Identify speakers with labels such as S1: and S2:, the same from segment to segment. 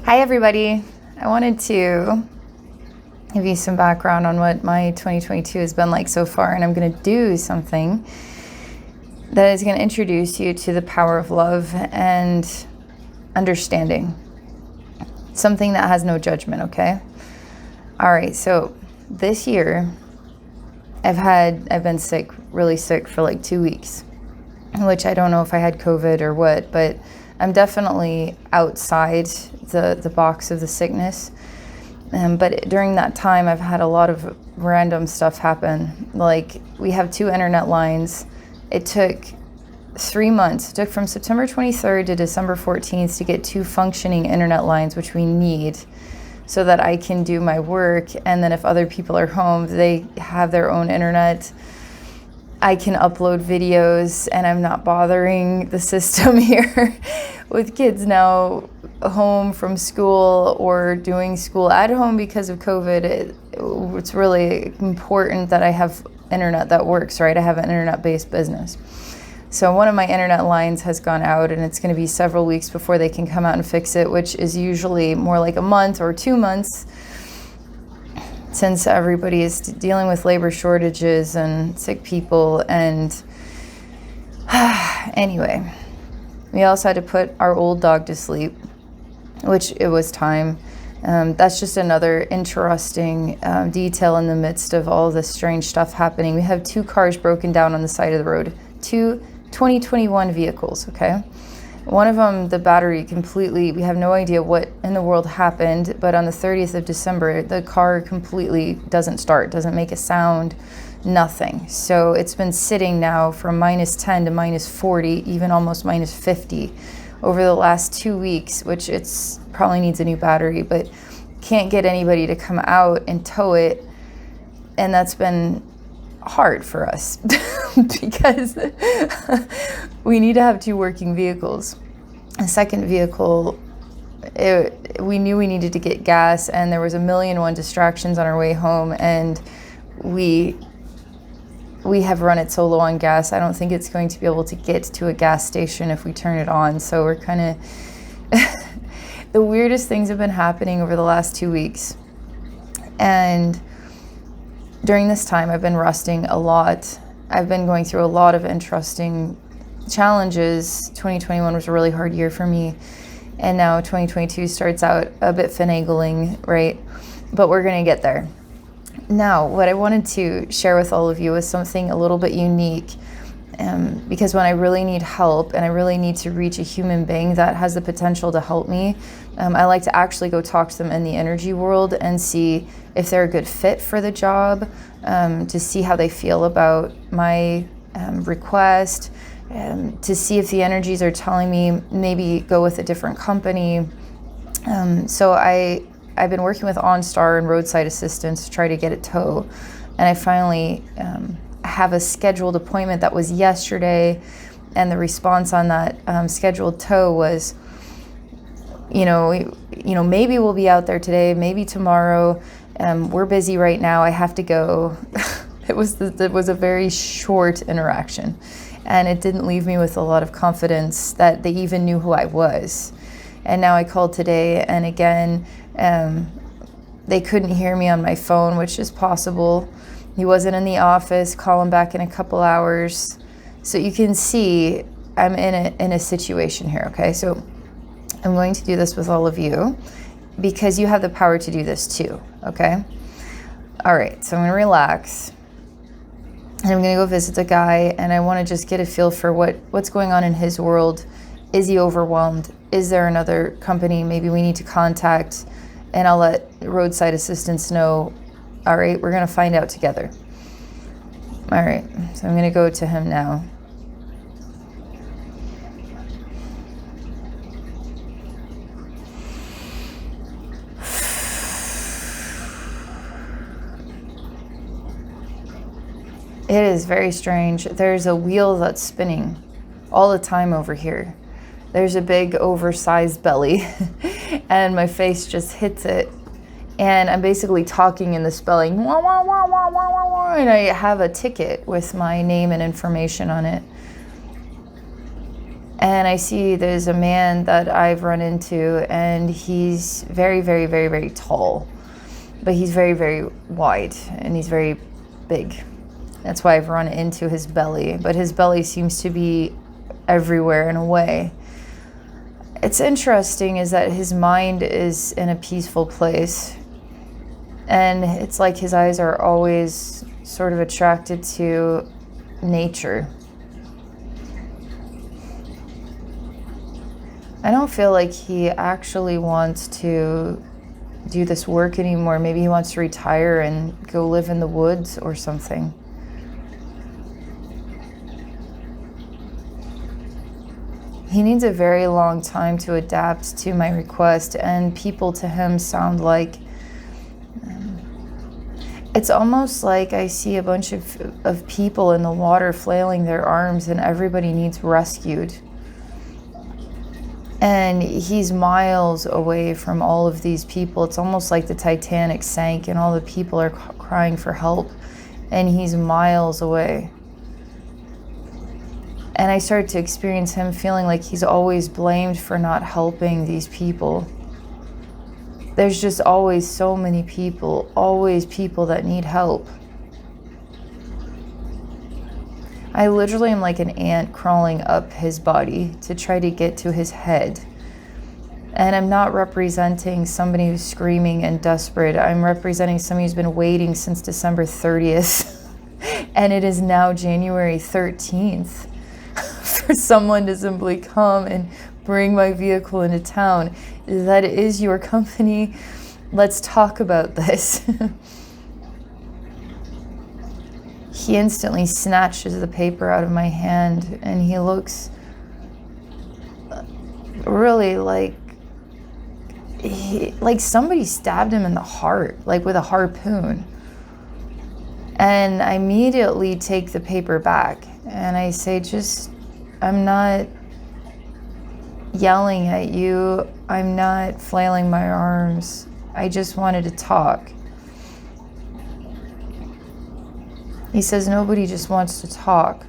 S1: Hi everybody. I wanted to give you some background on what my 2022 has been like so far, and I'm going to do something that is going to introduce you to the power of love and understanding. Something that has no judgment, okay? All right, so this year I've been sick, really sick for like 2 weeks, which I don't know if I had COVID or what, but I'm definitely outside the box of the sickness. But during that time, I've had a lot of random stuff happen. Like, we have 2 internet lines. It took 3 months. It took from September 23rd to December 14th to get 2 functioning internet lines, which we need so that I can do my work. And then if other people are home, they have their own internet. I can upload videos, and I'm not bothering the system here with kids now home from school or doing school at home because of COVID. It's really important that I have internet that works, right? I have an internet-based business. So one of my internet lines has gone out, and it's going to be several weeks before they can come out and fix it, which is usually more like a month or 2 months, since everybody is dealing with labor shortages and sick people. And anyway, we also had to put our old dog to sleep, which it was time. That's just another interesting detail in the midst of all this strange stuff happening. We have 2 cars broken down on the side of the road, 2 2021 vehicles, okay? One of them, the battery completely, we have no idea what in the world happened, but on the 30th of December, the car completely doesn't start, doesn't make a sound, nothing. So it's been sitting now from -10 to -40, even almost -50 over the last 2 weeks, which it's probably needs a new battery, but can't get anybody to come out and tow it. And that's been hard for us because we need to have 2 working vehicles. A second vehicle, we knew we needed to get gas, and there was a million and one distractions on our way home, and we have run it so low on gas, I don't think it's going to be able to get to a gas station if we turn it on. So we're kind of the weirdest things have been happening over the last 2 weeks. And during this time, I've been resting a lot. I've been going through a lot of interesting challenges. 2021 was a really hard year for me. And now 2022 starts out a bit finagling, right? But we're going to get there. Now, what I wanted to share with all of you is something a little bit unique. Because when I really need help and I really need to reach a human being that has the potential to help me, I like to actually go talk to them in the energy world and see if they're a good fit for the job, to see how they feel about my request, to see if the energies are telling me maybe go with a different company. So I've been working with OnStar and roadside assistance to try to get a tow, and I finally have a scheduled appointment that was yesterday, and the response on that scheduled tow was, maybe we'll be out there today, maybe tomorrow. We're busy right now. I have to go. It was a very short interaction, and it didn't leave me with a lot of confidence that they even knew who I was. And now I called today, and again, they couldn't hear me on my phone, which is possible. He wasn't in the office. Call him back in a couple hours. So you can see I'm in a situation here, okay? So I'm going to do this with all of you because you have the power to do this too, okay? All right, so I'm gonna relax. And I'm gonna go visit the guy, and I wanna just get a feel for what's going on in his world. Is he overwhelmed? Is there another company maybe we need to contact? And I'll let roadside assistance know. All right, we're gonna find out together. All right, so I'm gonna go to him now. It is very strange. There's a wheel that's spinning all the time over here. There's a big oversized belly and my face just hits it. And I'm basically talking in the spelling, wah, wah, wah, wah, wah, wah, wah, and I have a ticket with my name and information on it. And I see there's a man that I've run into, and he's very, very, very, very tall, but he's very, very wide, and he's very big. That's why I've run into his belly, but his belly seems to be everywhere in a way. It's interesting is that his mind is in a peaceful place, and it's like his eyes are always sort of attracted to nature. I don't feel like he actually wants to do this work anymore. Maybe he wants to retire and go live in the woods or something. He needs a very long time to adapt to my request, and people to him sound like, it's almost like I see a bunch of people in the water flailing their arms, and everybody needs rescued. And he's miles away from all of these people. It's almost like the Titanic sank and all the people are crying for help, and he's miles away. And I start to experience him feeling like he's always blamed for not helping these people. There's just always so many people, always people that need help. I literally am like an ant crawling up his body to try to get to his head. And I'm not representing somebody who's screaming and desperate. I'm representing somebody who's been waiting since December 30th. And it is now January 13th for someone to simply come and bring my vehicle into town. That is your company. Let's talk about this. He instantly snatches the paper out of my hand, and he looks really like somebody stabbed him in the heart, like with a harpoon. And I immediately take the paper back, and I say, I'm not yelling at you. I'm not flailing my arms. I just wanted to talk. He says, nobody just wants to talk.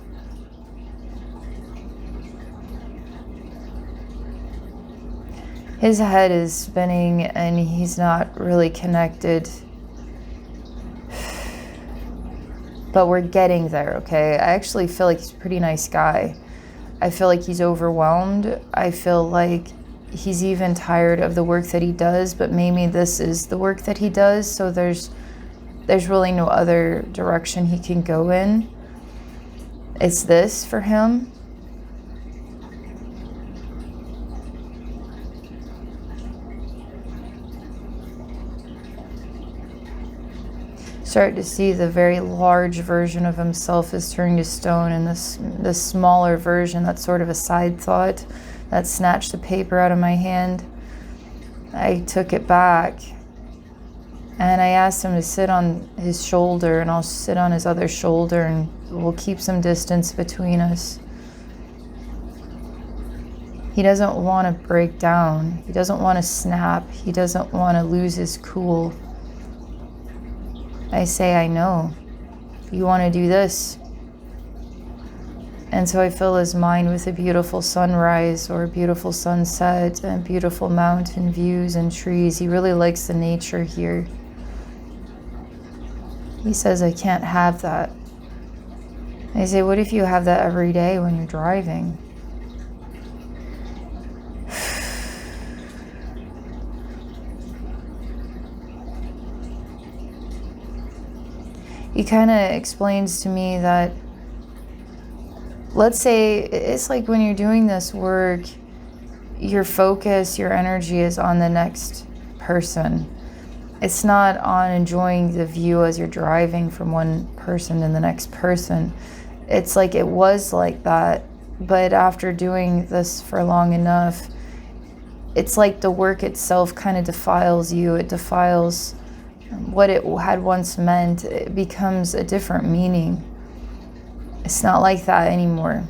S1: His head is spinning and he's not really connected. But we're getting there, okay? I actually feel like he's a pretty nice guy. I feel like he's overwhelmed. I feel like he's even tired of the work that he does, but maybe this is the work that he does, so there's really no other direction he can go in. It's this for him. Start to see the very large version of himself is turning to stone, and this smaller version, that's sort of a side thought that snatched the paper out of my hand. I took it back and I asked him to sit on his shoulder, and I'll sit on his other shoulder, and we'll keep some distance between us. He doesn't want to break down. He doesn't want to snap. He doesn't want to lose his cool. I say, I know. You want to do this. And so I fill his mind with a beautiful sunrise or a beautiful sunset and beautiful mountain views and trees. He really likes the nature here. He says, I can't have that. I say, what if you have that every day when you're driving? He kind of explains to me that, let's say, it's like when you're doing this work, your focus, your energy is on the next person. It's not on enjoying the view as you're driving from one person to the next person. It's like it was like that, but after doing this for long enough, it's like the work itself kind of defiles you. It defiles what it had once meant. It becomes a different meaning. It's not like that anymore.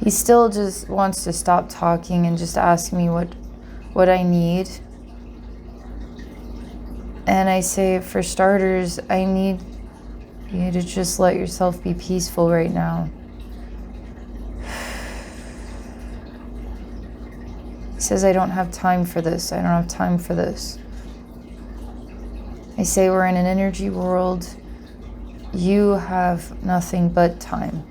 S1: He still just wants to stop talking and just ask me what I need. And I say, for starters, I need you to just let yourself be peaceful right now. He says, I don't have time for this. I don't have time for this. I say, we're in an energy world. You have nothing but time.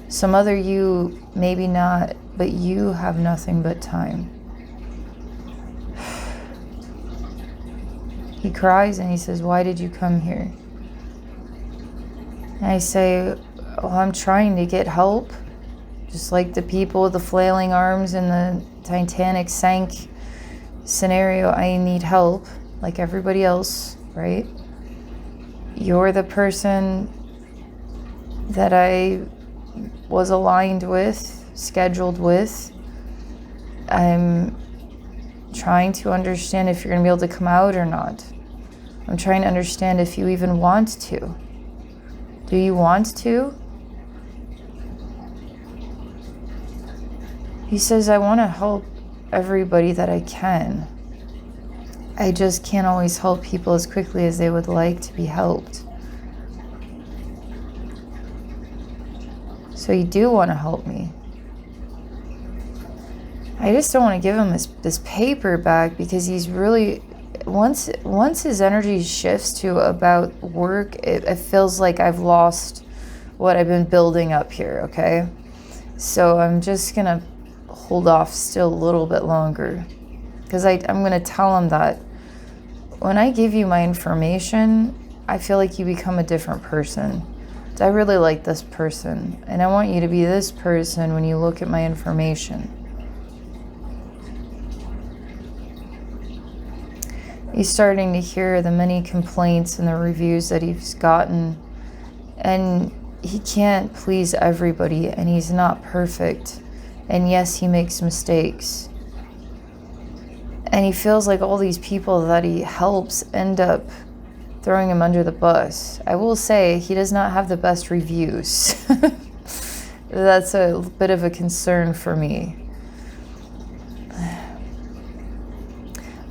S1: Some other you, maybe not, but you have nothing but time. He cries and he says, why did you come here? And I say, well, I'm trying to get help. Just like the people with the flailing arms in the Titanic sank scenario, I need help, like everybody else, right? You're the person that I was aligned with, scheduled with. I'm trying to understand if you're going to be able to come out or not. I'm trying to understand if you even want to. Do you want to? He says, I want to help everybody that I can. I just can't always help people as quickly as they would like to be helped. So you do want to help me. I just don't want to give him this paper back, because he's really, once his energy shifts to about work, it feels like I've lost what I've been building up here, okay? So I'm just going to hold off still a little bit longer, because I'm going to tell him that when I give you my information, I feel like you become a different person. I really like this person, and I want you to be this person when you look at my information. He's starting to hear the many complaints and the reviews that he's gotten, and he can't please everybody, and he's not perfect. And yes, he makes mistakes. And he feels like all these people that he helps end up throwing him under the bus. I will say he does not have the best reviews. That's a bit of a concern for me.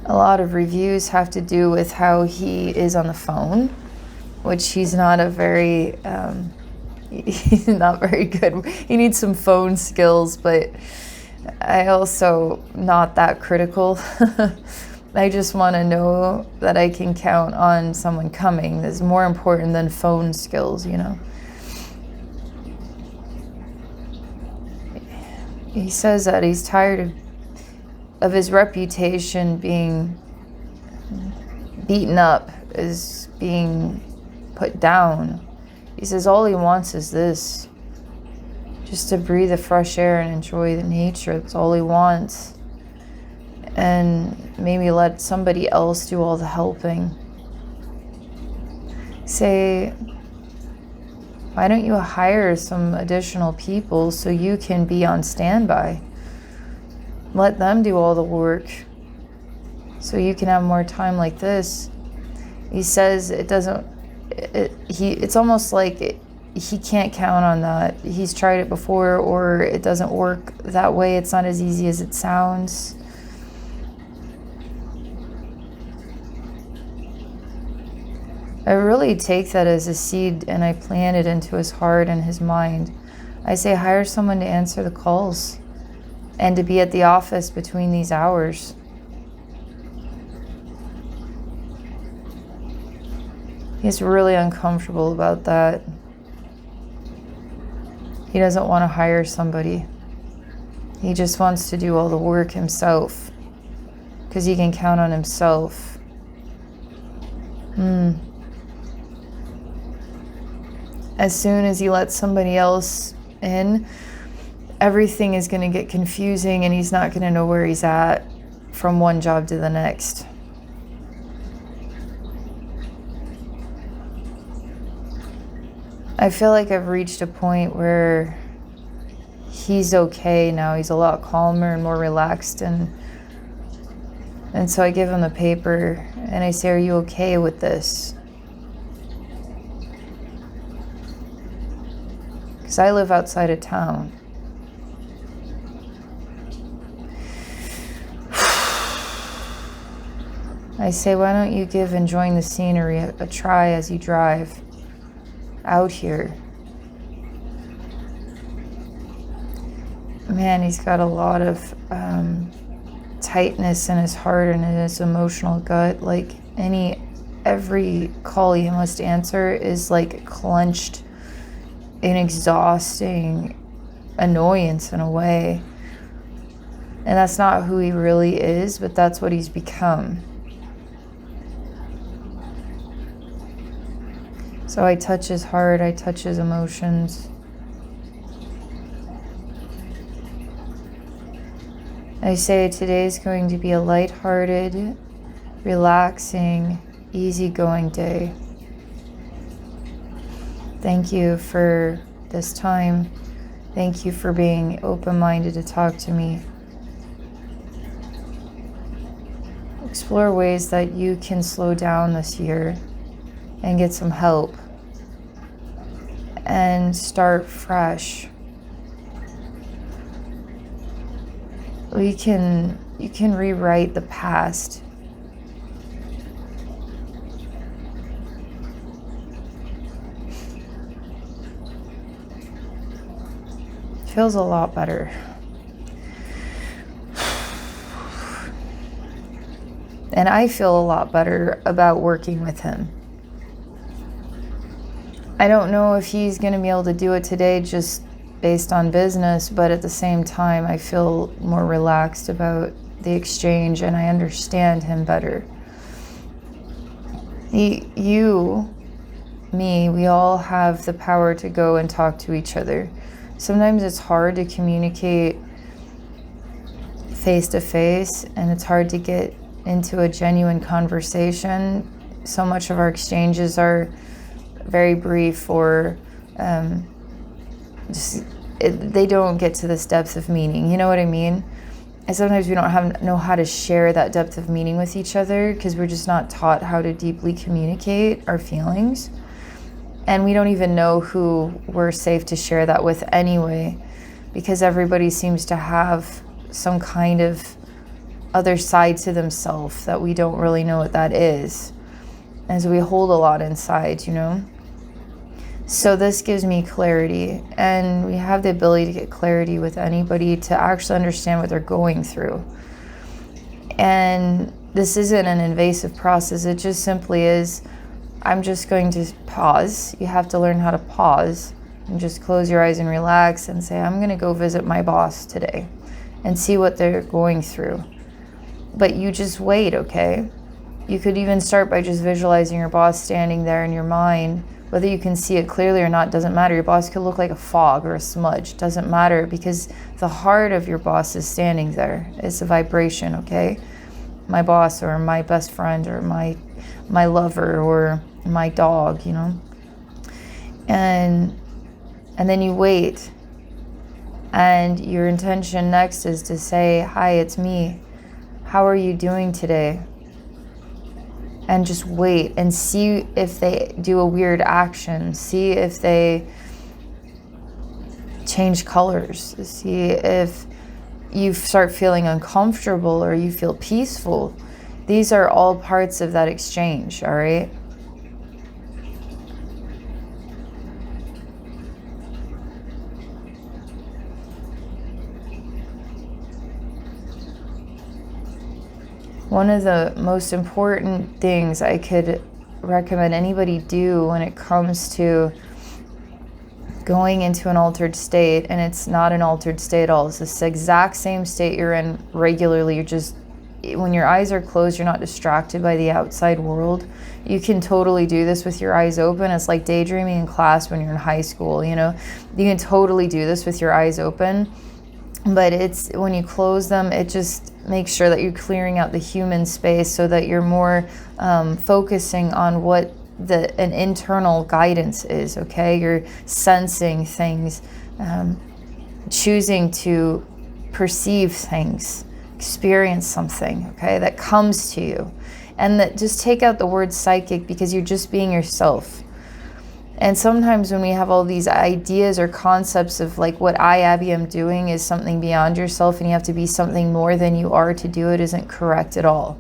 S1: A lot of reviews have to do with how he is on the phone, which he's not he's not very good. He needs some phone skills, but I also not that critical. I just want to know that I can count on someone coming. That's more important than phone skills, you know. He says that he's tired of his reputation being beaten up, is being put down. He says all he wants is this, just to breathe the fresh air and enjoy the nature. That's all he wants. And maybe let somebody else do all the helping. Say, why don't you hire some additional people so you can be on standby? Let them do all the work so you can have more time like this. He says it's almost like he can't count on that. He's tried it before, or it doesn't work that way. It's not as easy as it sounds. I really take that as a seed, and I plant it into his heart and his mind. I say, hire someone to answer the calls and to be at the office between these hours. He's really uncomfortable about that. He doesn't want to hire somebody. He just wants to do all the work himself, because he can count on himself. As soon as he lets somebody else in, everything is going to get confusing, and he's not going to know where he's at from one job to the next. I feel like I've reached a point where he's okay now. He's a lot calmer and more relaxed, and so I give him the paper and I say, are you okay with this? Because I live outside of town. I say, why don't you give enjoying the scenery a try as you drive out here? Man, he's got a lot of tightness in his heart and in his emotional gut. Like every call he must answer is like clenched, an exhausting annoyance in a way. And that's not who he really is, but that's what he's become. So I touch his heart, I touch his emotions. I say today's going to be a lighthearted, relaxing, easygoing day. Thank you for this time. Thank you for being open-minded to talk to me. Explore ways that you can slow down this year and get some help and start fresh. You can rewrite the past. Feels a lot better. And I feel a lot better about working with him. I don't know if he's going to be able to do it today just based on business, but at the same time, I feel more relaxed about the exchange and I understand him better. You, me, we all have the power to go and talk to each other. Sometimes it's hard to communicate face to face, and it's hard to get into a genuine conversation. So much of our exchanges are very brief, or they don't get to this depth of meaning. You know what I mean? And sometimes we don't know how to share that depth of meaning with each other because we're just not taught how to deeply communicate our feelings. And we don't even know who we're safe to share that with anyway, because everybody seems to have some kind of other side to themselves that we don't really know what that is. And so we hold a lot inside, you know? So this gives me clarity, and we have the ability to get clarity with anybody to actually understand what they're going through. And this isn't an invasive process. It just simply is, I'm just going to pause. You have to learn how to pause and just close your eyes and relax and say, I'm going to go visit my boss today and see what they're going through. But you just wait, okay? You could even start by just visualizing your boss standing there in your mind. Whether you can see it clearly or not doesn't matter. Your boss could look like a fog or a smudge. Doesn't matter, because the heart of your boss is standing there. It's a vibration, okay? My boss, or my best friend, or my lover, or my dog, you know? And then you wait. And your intention next is to say, hi, it's me. How are you doing today? And just wait and see if they do a weird action. See if they change colors. See if you start feeling uncomfortable or you feel peaceful. These are all parts of that exchange, all right? One of the most important things I could recommend anybody do when it comes to going into an altered state, and it's not an altered state at all, it's this exact same state you're in regularly. You're just, when your eyes are closed, you're not distracted by the outside world. You can totally do this with your eyes open. It's like daydreaming in class when you're in high school, you know? You can totally do this with your eyes open. But it's when you close them, it just makes sure that you're clearing out the human space so that you're more focusing on what an internal guidance is, okay? You're sensing things, choosing to perceive things, experience something, okay, that comes to you. And that just take out the word psychic, because you're just being yourself. And sometimes when we have all these ideas or concepts of like what I, Abby, am doing is something beyond yourself and you have to be something more than you are to do it, isn't correct at all.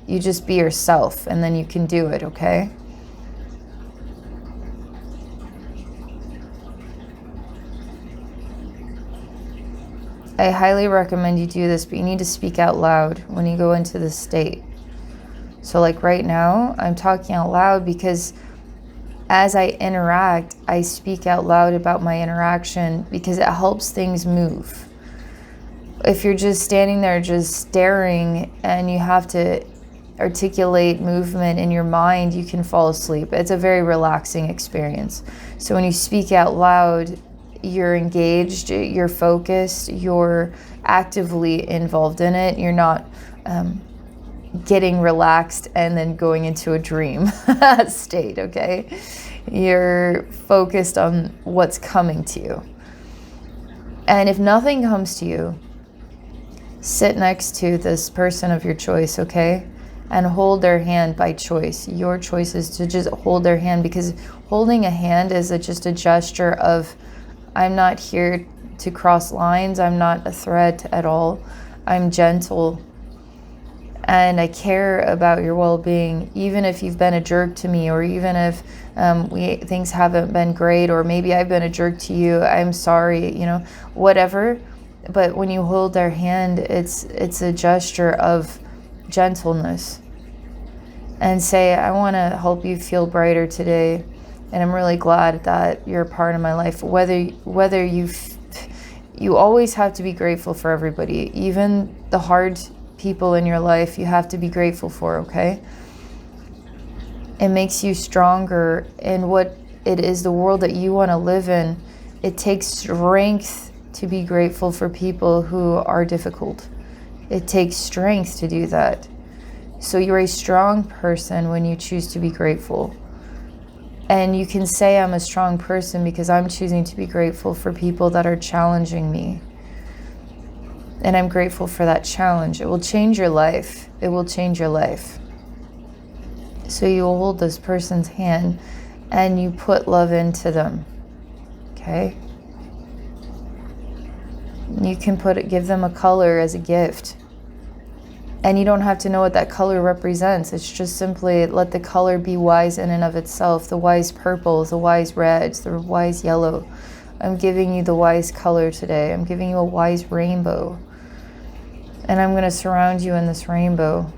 S1: You just be yourself, and then you can do it, okay? I highly recommend you do this, but you need to speak out loud when you go into this state. So like right now, I'm talking out loud because as I interact, I speak out loud about my interaction because it helps things move. If you're just standing there just staring and you have to articulate movement in your mind, you can fall asleep. It's a very relaxing experience. So when you speak out loud, you're engaged, you're focused, you're actively involved in it. You're not getting relaxed and then going into a dream state, okay? You're focused on what's coming to you. And if nothing comes to you, sit next to this person of your choice, okay? And hold their hand by choice. Your choice is to just hold their hand, because holding a hand is just a gesture of, I'm not here to cross lines. I'm not a threat at all. I'm gentle. And I care about your well-being, even if you've been a jerk to me, or even if things haven't been great, or maybe I've been a jerk to you. I'm sorry, whatever. But when you hold their hand, it's a gesture of gentleness. And say, I want to help you feel brighter today. And I'm really glad that you're a part of my life. Whether you always have to be grateful for everybody, even the hard people in your life, you have to be grateful for, okay? It makes you stronger in what it is, the world that you want to live in. It takes strength to be grateful for people who are difficult. It takes strength to do that. So you're a strong person when you choose to be grateful. And you can say, I'm a strong person because I'm choosing to be grateful for people that are challenging me. And I'm grateful for that challenge. It will change your life. It will change your life. So you will hold this person's hand and you put love into them. Okay? You can give them a color as a gift. And you don't have to know what that color represents. It's just simply let the color be wise in and of itself. The wise purple, the wise reds, the wise yellow. I'm giving you the wise color today. I'm giving you a wise rainbow. And I'm going to surround you in this rainbow.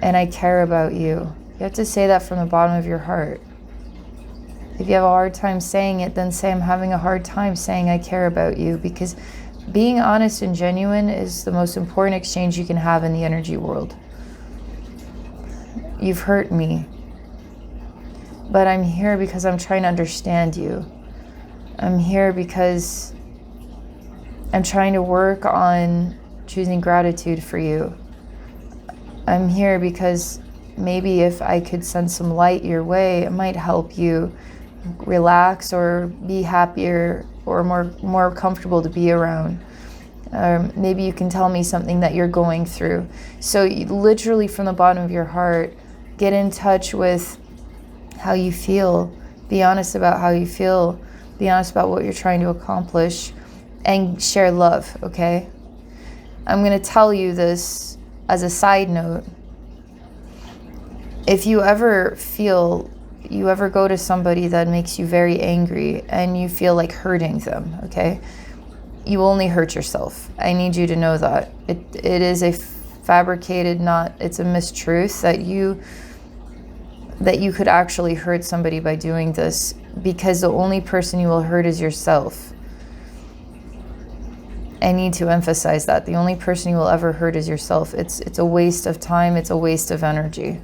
S1: And I care about you. You have to say that from the bottom of your heart. If you have a hard time saying it, then say, I'm having a hard time saying I care about you, because being honest and genuine is the most important exchange you can have in the energy world. You've hurt me, but I'm here because I'm trying to understand you. I'm here because I'm trying to work on choosing gratitude for you. I'm here because maybe if I could send some light your way, it might help you relax or be happier or more comfortable to be around. Maybe you can tell me something that you're going through. So you, literally from the bottom of your heart, get in touch with how you feel. Be honest about how you feel. Be honest about what you're trying to accomplish, and share love, okay? I'm going to tell you this as a side note. If you ever go to somebody that makes you very angry and you feel like hurting them, okay? You only hurt yourself. I need you to know that. It is a fabricated, it's a mistruth that you could actually hurt somebody by doing this, because the only person you will hurt is yourself. I need to emphasize that. The only person you will ever hurt is yourself. It's a waste of time. It's a waste of energy.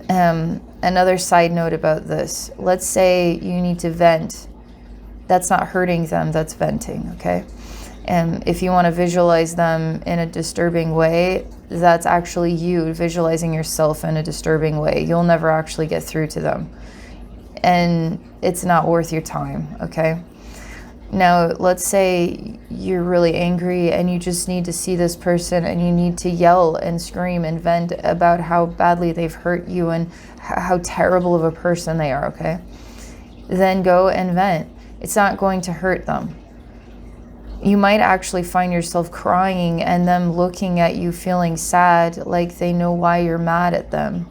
S1: Another side note about this. Let's say you need to vent. That's not hurting them, that's venting, okay? And if you want to visualize them in a disturbing way, that's actually you visualizing yourself in a disturbing way. You'll never actually get through to them. And it's not worth your time, okay? Now, let's say you're really angry and you just need to see this person and you need to yell and scream and vent about how badly they've hurt you and how terrible of a person they are, okay? Then go and vent. It's not going to hurt them. You might actually find yourself crying and them looking at you feeling sad, like they know why you're mad at them.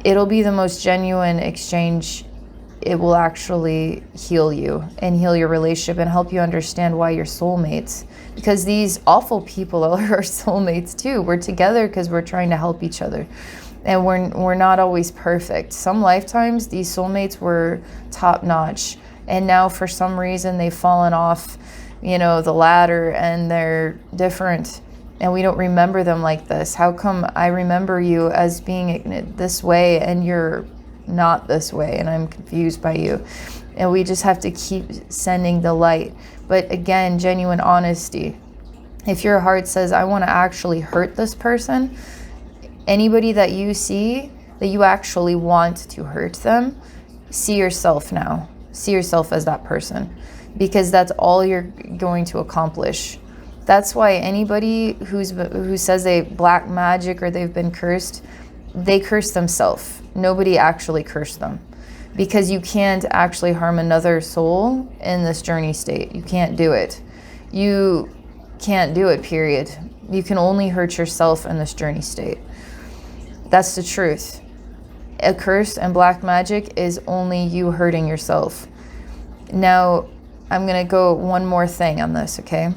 S1: It'll be the most genuine exchange. It will actually heal you and heal your relationship and help you understand why you're soulmates. Because these awful people are our soulmates too. We're together because we're trying to help each other. And we're not always perfect. Some lifetimes, these soulmates were top notch. And now for some reason, they've fallen off, you know, the ladder, and they're different. And we don't remember them like this. How come I remember you as being this way and you're not this way, and I'm confused by you? And we just have to keep sending the light. But again, genuine honesty. If your heart says, I want to actually hurt this person, anybody that you see that you actually want to hurt them, see yourself now. See yourself as that person, because that's all you're going to accomplish. That's why anybody who says they black magic or they've been cursed, they curse themselves. Nobody actually cursed them, because you can't actually harm another soul in this journey state. You can't do it. You can't do it, period. You can only hurt yourself in this journey state. That's the truth. A curse and black magic is only you hurting yourself. Now, I'm going to go one more thing on this, okay?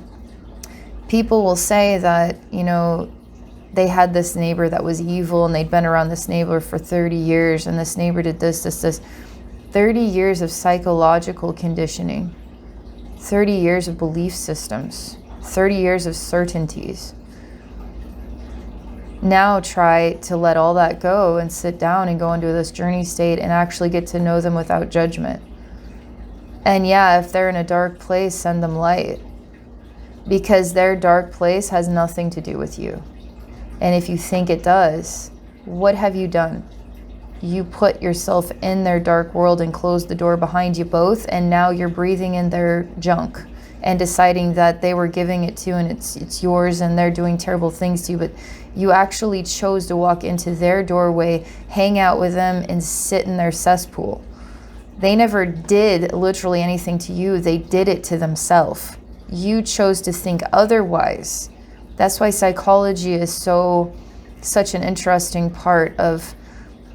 S1: People will say that, you know, they had this neighbor that was evil and they'd been around this neighbor for 30 years and this neighbor did this. 30 years of psychological conditioning, 30 years of belief systems, 30 years of certainties. Now try to let all that go and sit down and go into this journey state and actually get to know them without judgment. And yeah, if they're in a dark place, send them light, because their dark place has nothing to do with you. And if you think it does, what have you done? You put yourself in their dark world and closed the door behind you both, and now you're breathing in their junk and deciding that they were giving it to you and it's yours and they're doing terrible things to you. But you actually chose to walk into their doorway, hang out with them, and sit in their cesspool. They never did literally anything to you. They did it to themselves. You chose to think otherwise. That's why psychology is such an interesting part of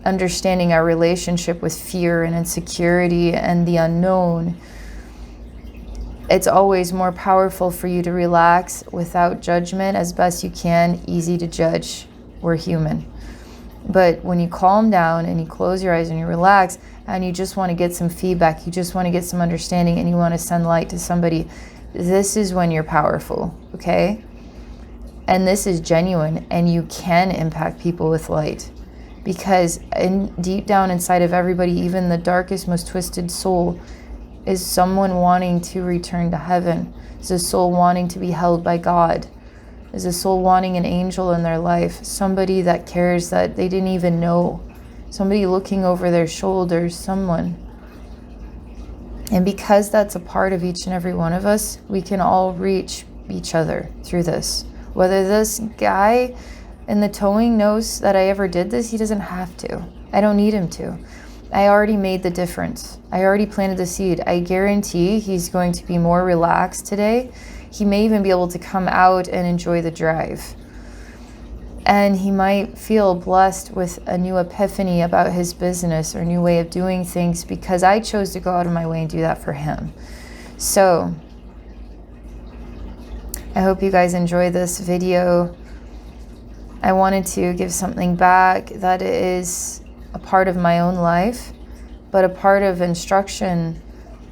S1: understanding our relationship with fear and insecurity and the unknown. It's always more powerful for you to relax without judgment as best you can. Easy to judge. We're human. But when you calm down and you close your eyes and you relax and you just want to get some feedback, you just want to get some understanding, and you want to send light to somebody, this is when you're powerful, okay? And this is genuine, and you can impact people with light. Because deep down inside of everybody, even the darkest, most twisted soul, is someone wanting to return to heaven. Is a soul wanting to be held by God. Is a soul wanting an angel in their life. Somebody that cares that they didn't even know. Somebody looking over their shoulders, someone. And because that's a part of each and every one of us, we can all reach each other through this. Whether this guy in the towing knows that I ever did this, he doesn't have to. I don't need him to. I already made the difference. I already planted the seed. I guarantee he's going to be more relaxed today. He may even be able to come out and enjoy the drive. And he might feel blessed with a new epiphany about his business or a new way of doing things, because I chose to go out of my way and do that for him. So I hope you guys enjoy this video. I wanted to give something back that is a part of my own life, but a part of instruction.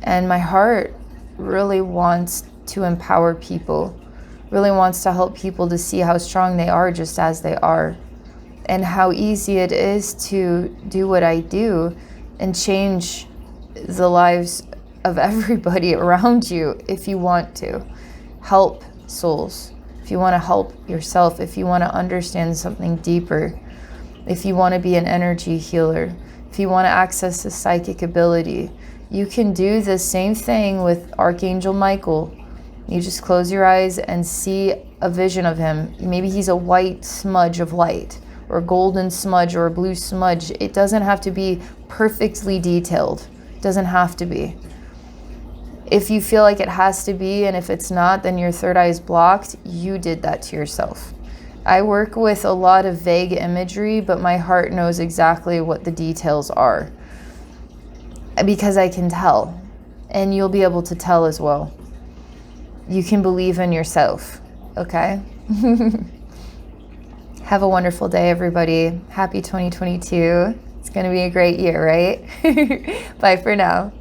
S1: And my heart really wants to empower people, really wants to help people to see how strong they are just as they are, and how easy it is to do what I do and change the lives of everybody around you if you want to. Help souls. If you want to help yourself, if you want to understand something deeper, if you want to be an energy healer, if you want to access a psychic ability, you can do the same thing with Archangel Michael. You just close your eyes and see a vision of him. Maybe he's a white smudge of light, or a golden smudge, or a blue smudge. It doesn't have to be perfectly detailed. It doesn't have to be. If you feel like it has to be, and if it's not, then your third eye is blocked, you did that to yourself. I work with a lot of vague imagery, but my heart knows exactly what the details are because I can tell, and you'll be able to tell as well. You can believe in yourself, okay? Have a wonderful day, everybody. Happy 2022. It's going to be a great year, right? Bye for now.